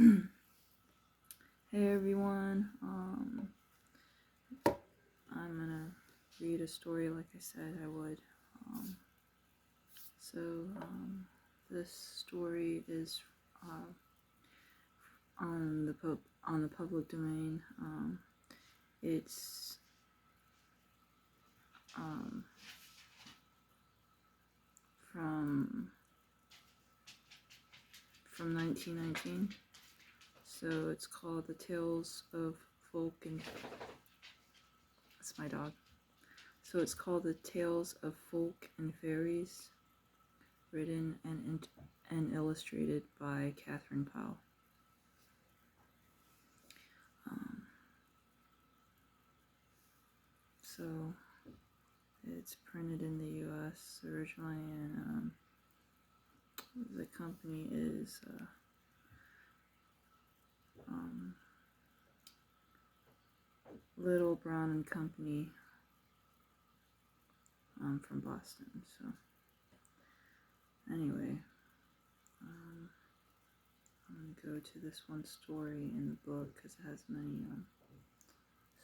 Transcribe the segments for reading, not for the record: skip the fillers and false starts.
Hey everyone, I'm gonna read a story like I said I would. So this story is on the public domain. It's from 1919. So it's called The Tales of Folk and that's my dog. So it's called The Tales of Folk and Fairies, written and illustrated by Katharine Pyle. So it's printed in the U.S. originally, and the company is Little Brown and Company from Boston. So anyway, I'm gonna go to this one story in the book because it has many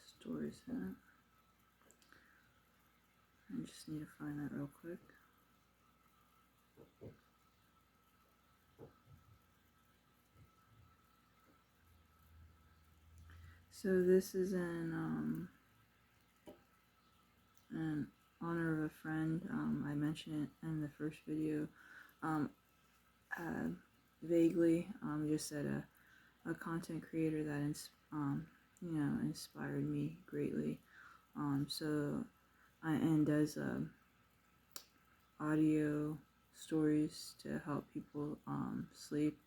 stories in it. I just need to find that real quick. So this is in honor of a friend. I mentioned it in the first video. Vaguely, just said a content creator that inspired me greatly. And does audio stories to help people sleep.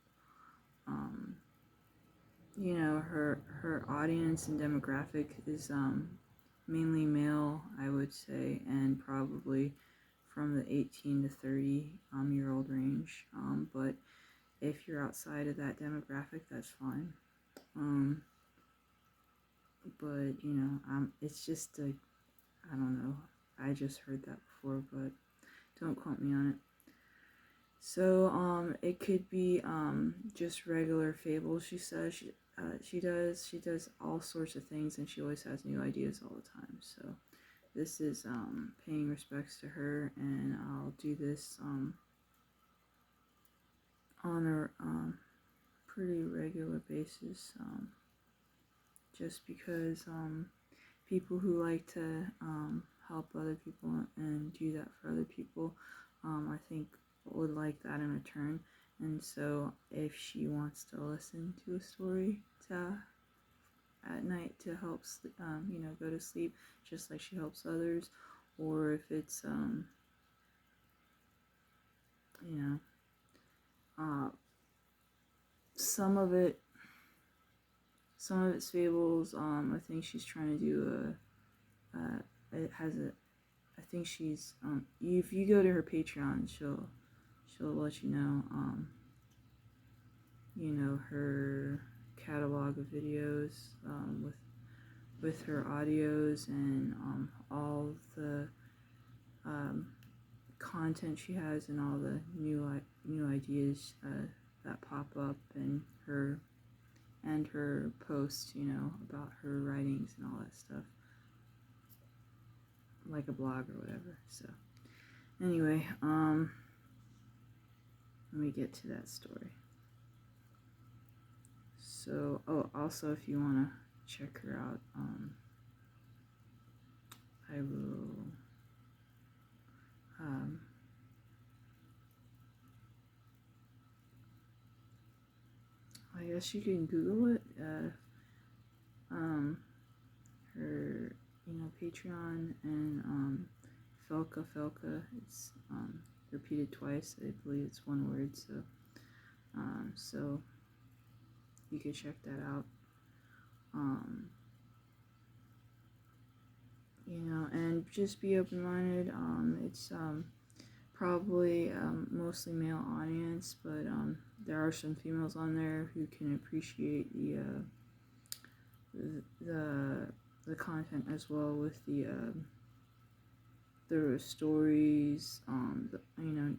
Her audience and demographic is mainly male, I would say, and probably from the 18 to 30 year old range. But if you're outside of that demographic, that's fine. But it's just I don't know. I just heard that before, but don't quote me on it. So it could be just regular fables. She says she does all sorts of things, and she always has new ideas all the time. So this is paying respects to her, and I'll do this on a pretty regular basis, just because people who like to help other people and do that for other people, I think would like that in return. And so if she wants to listen to a story at night to help go to sleep, just like she helps others, or if it's some of it's fables. I think she's trying to do I think she's if you go to her Patreon, she'll let you know her catalog of videos with her audios and all the content she has and all the new ideas that pop up in her posts, about her writings and all that stuff, like a blog or whatever. So anyway, let me get to that story. So, also if you want to check her out, I will I guess you can Google it. Her Patreon and Felka. It's repeated twice. I believe it's one word. So you can check that out. And just be open-minded. It's probably mostly male audience, but there are some females on there who can appreciate the content as well, with the stories,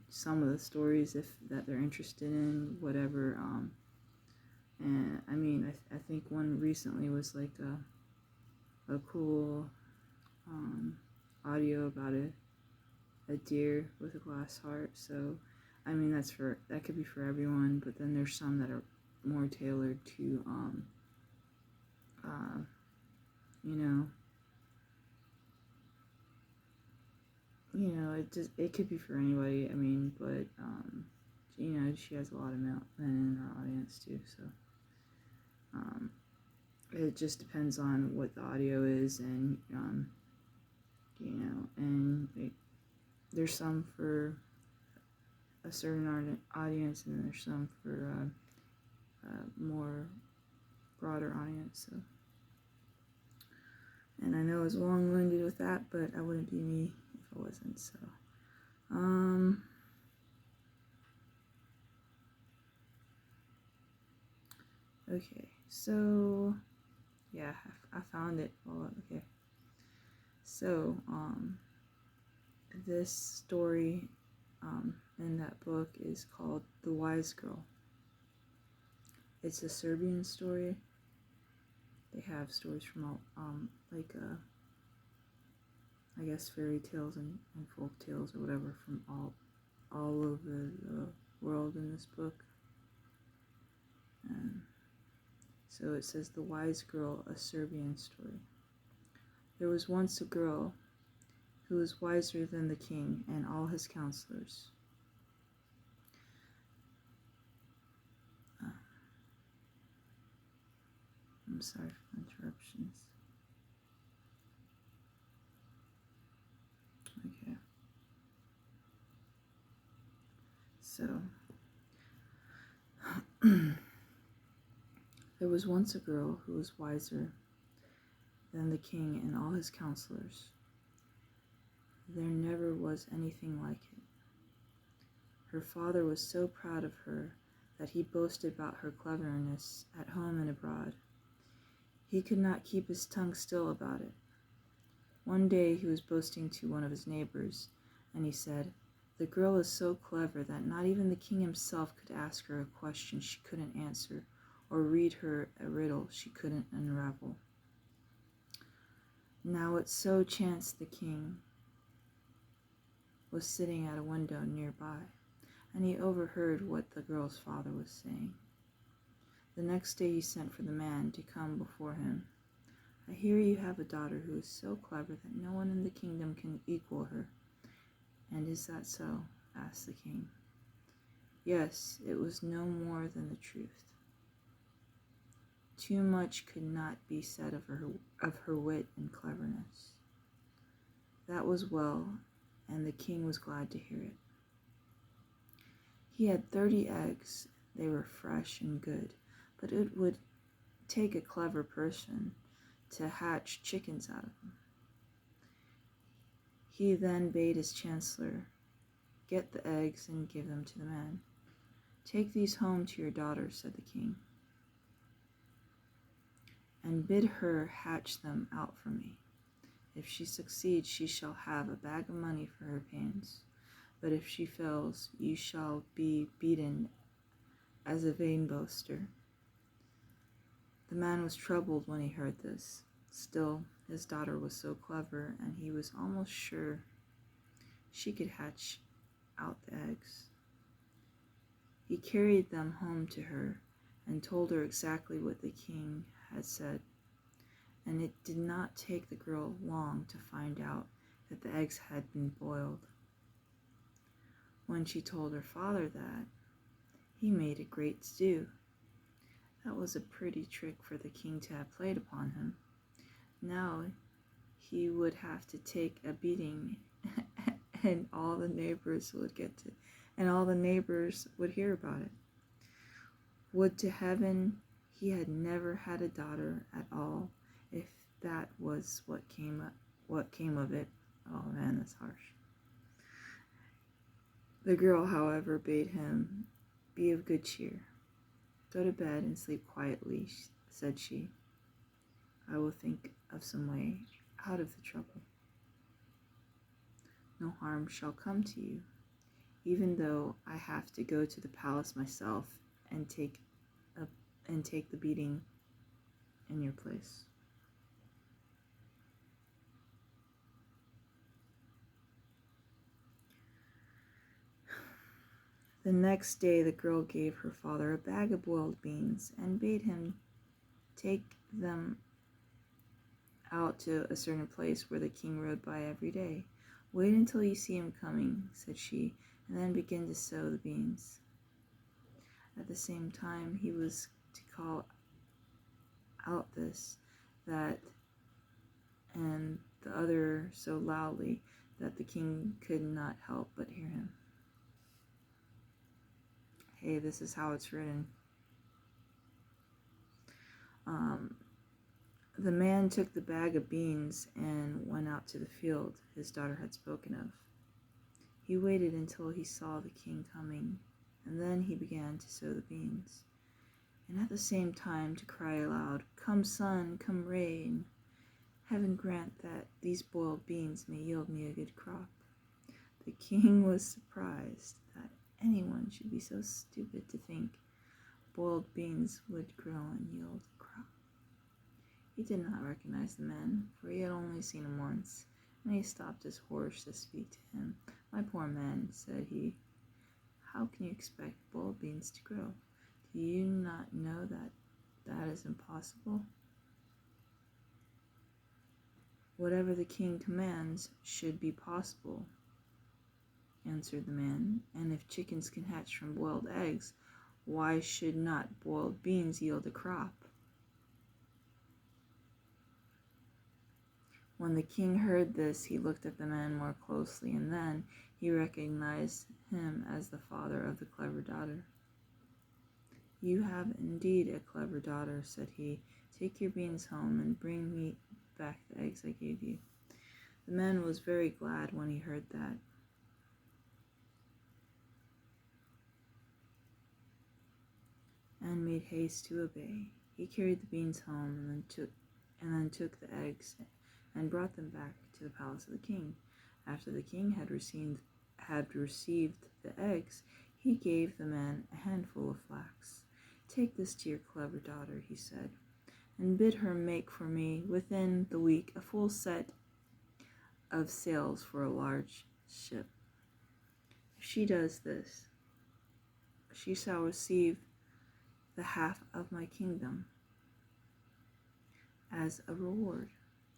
some of the stories that they're interested in, whatever, And I mean, I think one recently was like a cool audio about a deer with a glass heart. So I mean, that could be for everyone, but then there's some that are more tailored to you know, it could be for anybody. I mean, but she has a lot of men in her audience too, so it just depends on what the audio is, and there's some for a certain audience, and there's some for more broader audience. So, and I know I was long-winded with that, but I wouldn't be me if I wasn't. So, okay, so yeah, I found it. Okay, so this story in that book is called The Wise Girl. It's a Serbian story. They have stories from all, I guess fairy tales and folk tales or whatever from all over the world in this book. So it says, The Wise Girl, a Serbian story. There was once a girl who was wiser than the king and all his counselors. I'm sorry for the interruptions. Okay. So, there was once a girl who was wiser than the king and all his counselors. There never was anything like it. Her father was so proud of her that he boasted about her cleverness at home and abroad. He could not keep his tongue still about it. One day he was boasting to one of his neighbors, and he said, "The girl is so clever that not even the king himself could ask her a question she couldn't answer, or read her a riddle she couldn't unravel." Now it so chanced the king was sitting at a window nearby, and he overheard what the girl's father was saying. The next day he sent for the man to come before him. "I hear you have a daughter who is so clever that no one in the kingdom can equal her." "And is that so?" asked the king. Yes, it was no more than the truth. Too much could not be said of her wit and cleverness. That was well, and the king was glad to hear it. He had 30 eggs. They were fresh and good, but it would take a clever person to hatch chickens out of them. He then bade his chancellor get the eggs and give them to the man. "Take these home to your daughter," said the king, "and bid her hatch them out for me. If she succeeds, she shall have a bag of money for her pains. But if she fails, you shall be beaten as a vain boaster." The man was troubled when he heard this. Still, his daughter was so clever, and he was almost sure she could hatch out the eggs. He carried them home to her and told her exactly what the king had said, and it did not take the girl long to find out that the eggs had been boiled. When she told her father that, he made a great to-do. That was a pretty trick for the king to have played upon him. Now he would have to take a beating, and all the neighbors would hear about it. Would to heaven he had never had a daughter at all, if that was what came of it. Oh man, that's harsh. The girl, however, bade him be of good cheer. "Go to bed and sleep quietly," said she. "I will think of some way out of the trouble. No harm shall come to you, even though I have to go to the palace myself and take a and take the beating in your place. The next day the girl gave her father a bag of boiled beans and bade him take them out to a certain place where the king rode by every day. Wait until you see him coming, said she, and then begin to sow the beans. At the same time, he was to call out this, that, and the other so loudly that the king could not help but hear him. Hey, this is how it's written. The man took the bag of beans and went out to the field his daughter had spoken of. He waited until he saw the king coming, and then he began to sow the beans, and at the same time to cry aloud, "Come sun, come rain. Heaven grant that these boiled beans may yield me a good crop." The king was surprised that anyone should be so stupid to think boiled beans would grow and yield a crop. He did not recognize the man, for he had only seen him once, and he stopped his horse to speak to him. "My poor man," said he, "how can you expect boiled beans to grow? Do you not know that that is impossible?" "Whatever the king commands should be possible," answered the man, "and if chickens can hatch from boiled eggs, why should not boiled beans yield a crop?" When the king heard this, he looked at the man more closely, and then he recognized him as the father of the clever daughter. "You have indeed a clever daughter," said he. "Take your beans home and bring me back the eggs I gave you." The man was very glad when he heard that. And made haste to obey. He carried the beans home and then took the eggs and brought them back to the palace of the king. After the king had received the eggs, he gave the man a handful of flax. "Take this to your clever daughter," he said, "and bid her make for me within the week a full set of sails for a large ship. If she does this, she shall receive the half of my kingdom as a reward.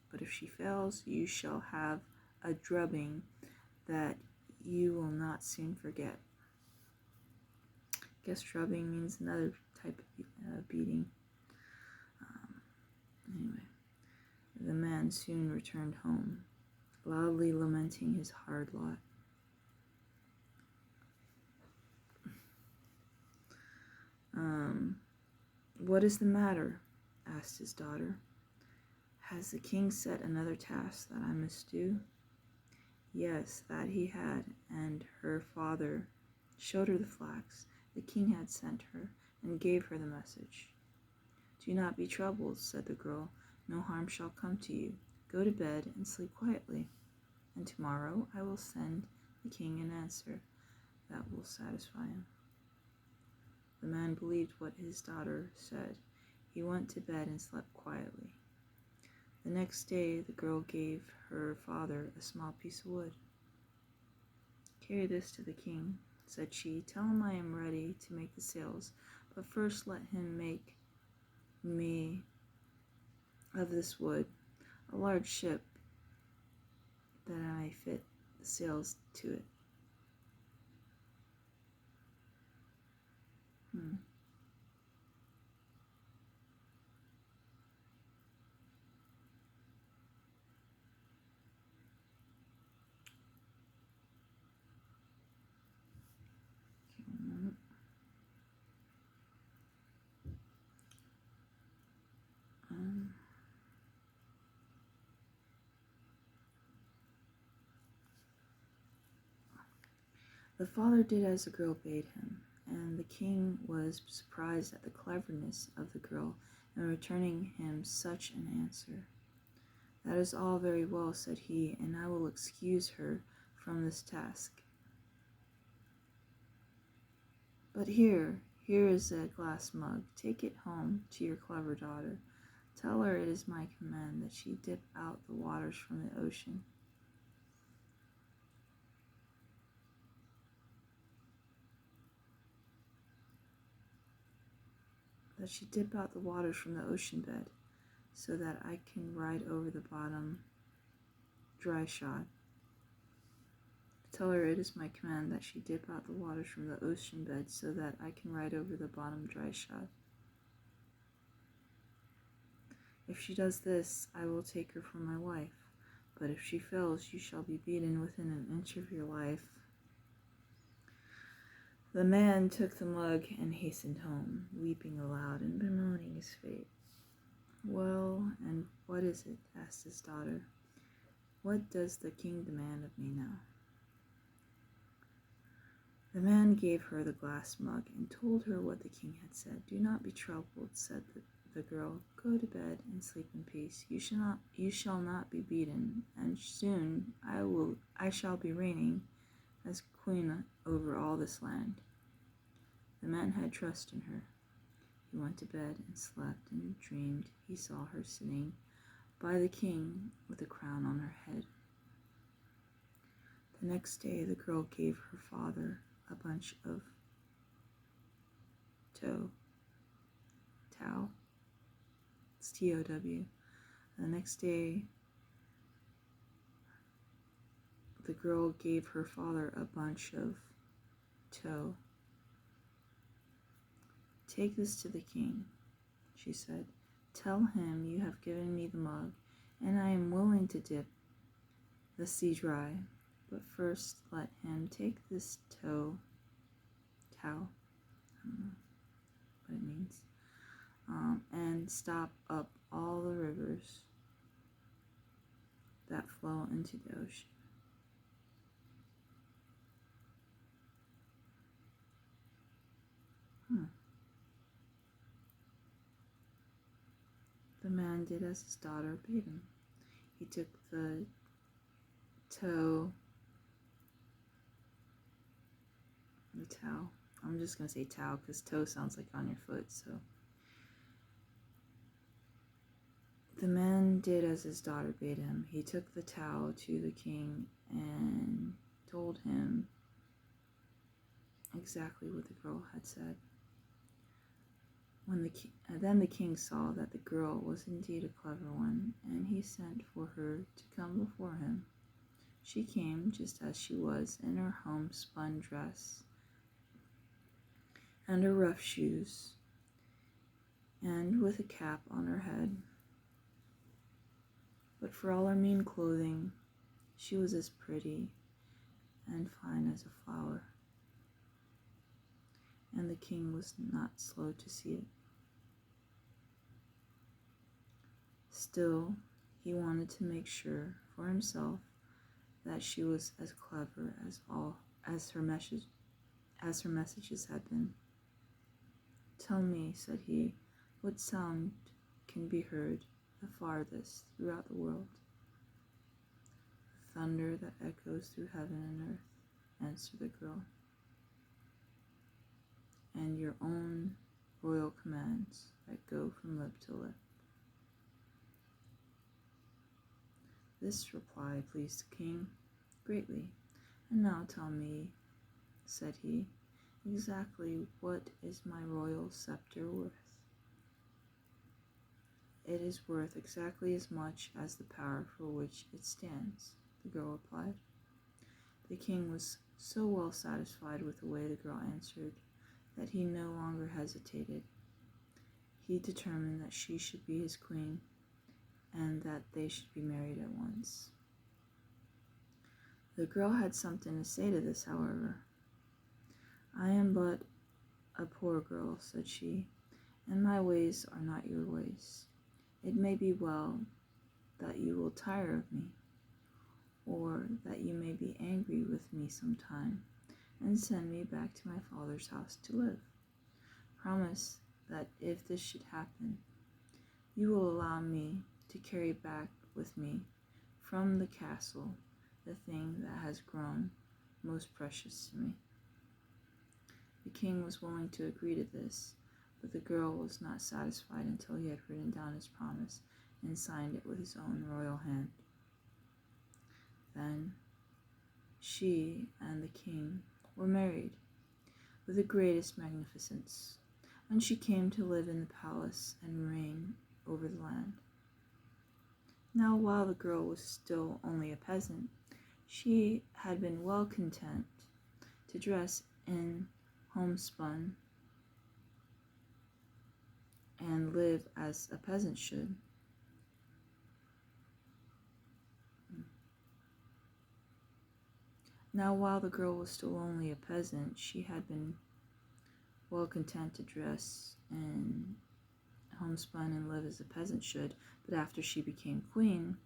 But if she fails, you shall have a drubbing that you will not soon forget." I guess drubbing means another type of beating. Anyway, the man soon returned home, loudly lamenting his hard lot. "What is the matter?" asked his daughter. "Has the king set another task that I must do?" Yes, that he had, and her father showed her the flax the king had sent her, and gave her the message. "Do not be troubled," said the girl. "No harm shall come to you. Go to bed and sleep quietly, and tomorrow I will send the king an answer that will satisfy him." The man believed what his daughter said. He went to bed and slept quietly. The next day the girl gave her father a small piece of wood. "Carry this to the king," said she. "Tell him I am ready to make the sails, but first let him make me of this wood a large ship that I may fit the sails to it." The father did as the girl bade him, and the king was surprised at the cleverness of the girl in returning him such an answer. "That is all very well," said he, "and I will excuse her from this task. But here," Here is a glass mug. Take it home to your clever daughter. Tell her it is my command that she dip out the waters from the ocean. That she dip out the waters from the ocean bed, so that I can ride over the bottom dry shod. Tell her it is my command that she dip out the waters from the ocean bed, so that I can ride over the bottom dry shod. If she does this, I will take her for my wife. But if she fails, you shall be beaten within an inch of your life. The man took the mug and hastened home, weeping aloud and bemoaning his fate. Well, and what is it? Asked his daughter. What does the king demand of me now? The man gave her the glass mug and told her what the king had said. Do not be troubled, said the girl. Go to bed and sleep in peace. You shall not be beaten, and soon I shall be reigning as queen over all this land. The man had trust in her. He went to bed and slept and dreamed he saw her sitting by the king with a crown on her head. The next day the girl gave her father a bunch of tow. It's T-O-W. The next day the girl gave her father a bunch of tow. Take this to the king, she said. Tell him you have given me the mug, and I am willing to dip the sea dry. But first let him take this towel, I don't know what it means, and stop up all the rivers that flow into the ocean. The man did as his daughter bade him. He took the towel. I'm just going to say towel because toe sounds like on your foot, so. The man did as his daughter bade him. He took the towel to the king and told him exactly what the girl had said. Then the king saw that the girl was indeed a clever one, and he sent for her to come before him. She came just as she was, in her homespun dress and her rough shoes, and with a cap on her head. But for all her mean clothing, she was as pretty and fine as a flower, and the king was not slow to see it. Still, he wanted to make sure for himself that she was as clever as her messages had been. Tell me, said he, what sound can be heard the farthest throughout the world? The thunder that echoes through heaven and earth, answered the girl, and your own royal commands that go from lip to lip. This reply pleased the king greatly. And now tell me, said he, exactly what is my royal scepter worth? It is worth exactly as much as the power for which it stands, the girl replied. The king was so well satisfied with the way the girl answered that he no longer hesitated. He determined that she should be his queen, and that they should be married at once. The girl had something to say to this, however. I am but a poor girl, said she, and my ways are not your ways. It may be well that you will tire of me, or that you may be angry with me sometime, and send me back to my father's house to live. Promise that if this should happen, you will allow me to carry back with me from the castle the thing that has grown most precious to me. The king was willing to agree to this, but the girl was not satisfied until he had written down his promise and signed it with his own royal hand. Then she and the king were married with the greatest magnificence, and she came to live in the palace and reign over the land. Now, while the girl was still only a peasant, she had been well content to dress in homespun and live as a peasant should. Now, while the girl was still only a peasant, she had been well content to dress in homespun and live as a peasant should, but after she became queen,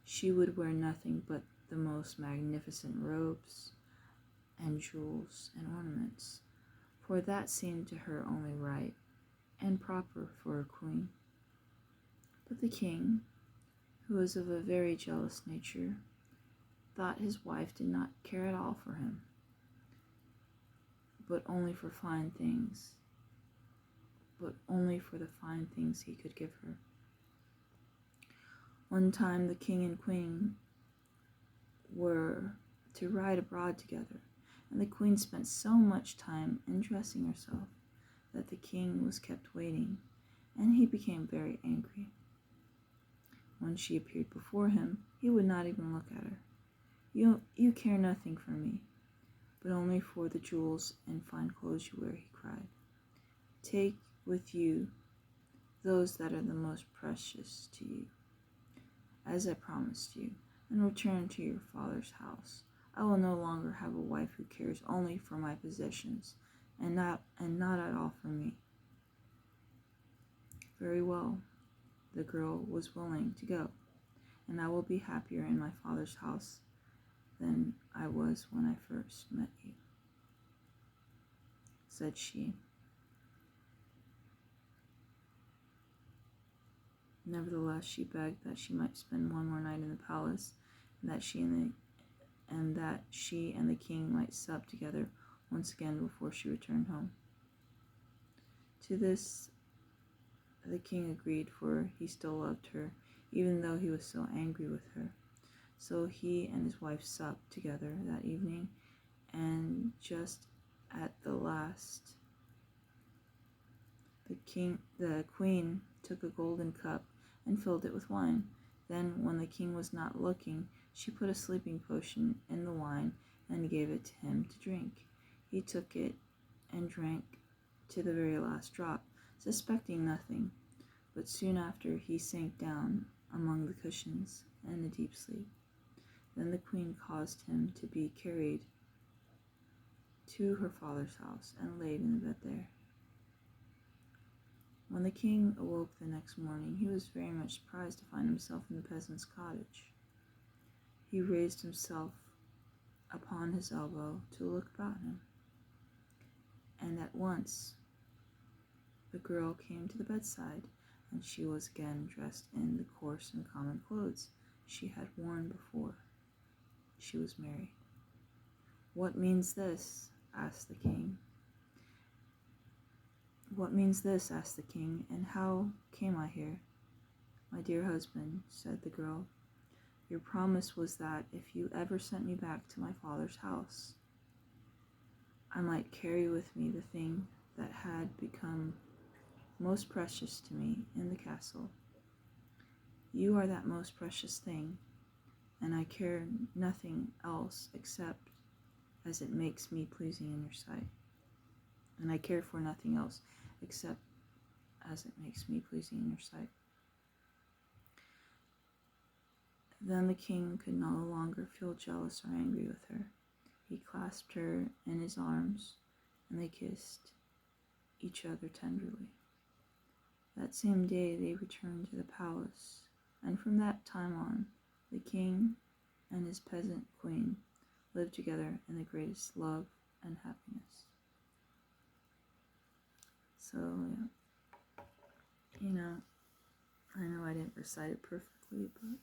she would wear nothing but the most magnificent robes and jewels and ornaments, for that seemed to her only right and proper for a queen. But the king, who was of a very jealous nature, thought his wife did not care at all for him, but only for the fine things he could give her. One time the king and queen were to ride abroad together, and the queen spent so much time in dressing herself that the king was kept waiting, and he became very angry. When she appeared before him, he would not even look at her. You care nothing for me, but only for the jewels and fine clothes you wear," he cried. "Take with you those that are the most precious to you, as I promised you, and return to your father's house. I will no longer have a wife who cares only for my possessions and not at all for me." Very well, the girl was willing to go, "and I will be happier in my father's house than I was when I first met you," said she. Nevertheless, she begged that she might spend one more night in the palace, and that she and the king might sup together once again before she returned home. To this the king agreed, for he still loved her, even though he was so angry with her. So he and his wife supped together that evening, and just at the last, the queen took a golden cup and filled it with wine. Then, when the king was not looking, she put a sleeping potion in the wine and gave it to him to drink. He took it and drank to the very last drop, suspecting nothing, but soon after he sank down among the cushions in a deep sleep. Then the queen caused him to be carried to her father's house and laid in the bed there. When the king awoke the next morning, he was very much surprised to find himself in the peasant's cottage. He raised himself upon his elbow to look about him, and at once the girl came to the bedside, and she was again dressed in the coarse and common clothes she had worn before she was married. "What means this?" asked the king. "What means this?" asked the king, "and how came I here?" "My dear husband," said the girl, "your promise was that if you ever sent me back to my father's house, I might carry with me the thing that had become most precious to me in the castle. You are that most precious thing, and I care nothing else except as it makes me pleasing in your sight. And I care for nothing else except as it makes me pleasing in your sight." Then the king could no longer feel jealous or angry with her. He clasped her in his arms, and they kissed each other tenderly. That same day they returned to the palace, and from that time on, the king and his peasant queen lived together in the greatest love and happiness. So, I know I didn't recite it perfectly, but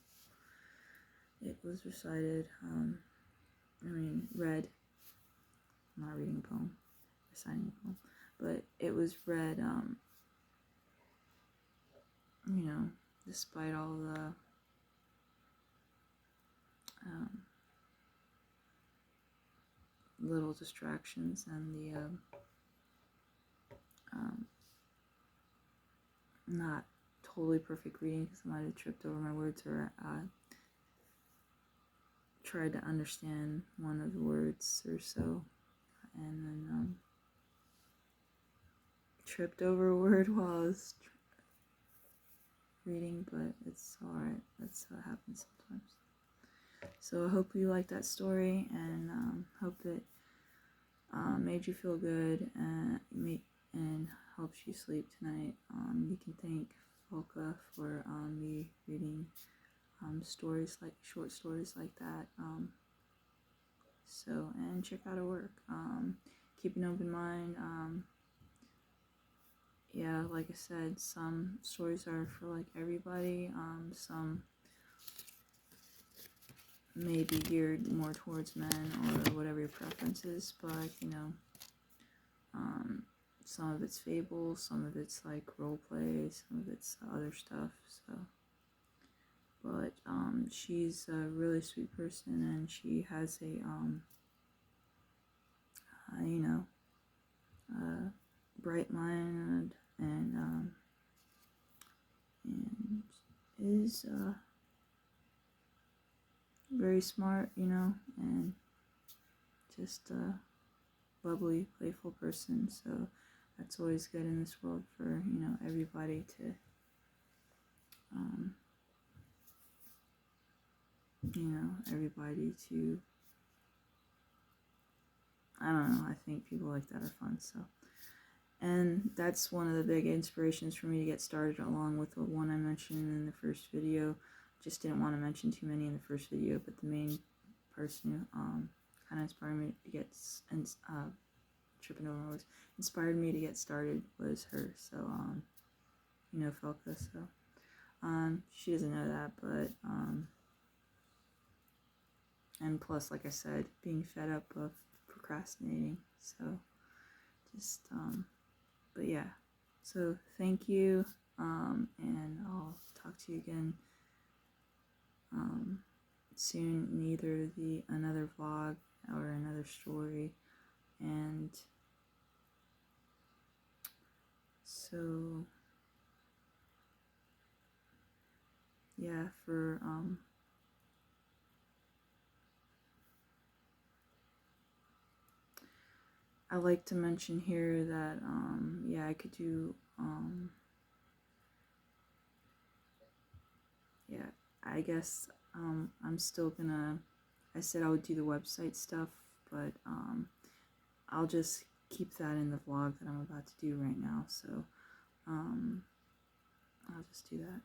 it was recited, read, I'm not reading a poem, signing a poem, but it was read, you know, despite all the little distractions and the not totally perfect reading, because I might have tripped over my words or tried to understand one of the words or so, and then tripped over a word while I was reading, but it's alright. That's what happens sometimes. So I hope you liked that story, and hope it made you feel good and helps you sleep tonight. You can thank Volka for me reading stories, like short stories like that. So, and check out her work. Keep an open mind. Yeah, like I said, some stories are for like everybody. Some may be geared more towards men or whatever your preference is, but you know, some of it's fables, some of it's like role play, some of it's other stuff. So, but she's a really sweet person, and she has a you know, bright mind, and is very smart, you know, and just a lovely, playful person. So that's always good in this world for, you know, everybody to, you know, everybody to, I don't know, I think people like that are fun. So, and that's one of the big inspirations for me to get started, along with the one I mentioned in the first video. Just didn't want to mention too many in the first video, but the main person who kind of inspired me to get tripping over my words, inspired me to get started was her. So you know, Felka. So she doesn't know that, but and plus, like I said, being fed up of procrastinating. So just but yeah. So thank you, and I'll talk to you again soon in either another vlog or another story. And so yeah, for I like to mention here that yeah, I could do yeah, I guess I'm still gonna, I said I would do the website stuff, but I'll just keep that in the vlog that I'm about to do right now. So I'll just do that.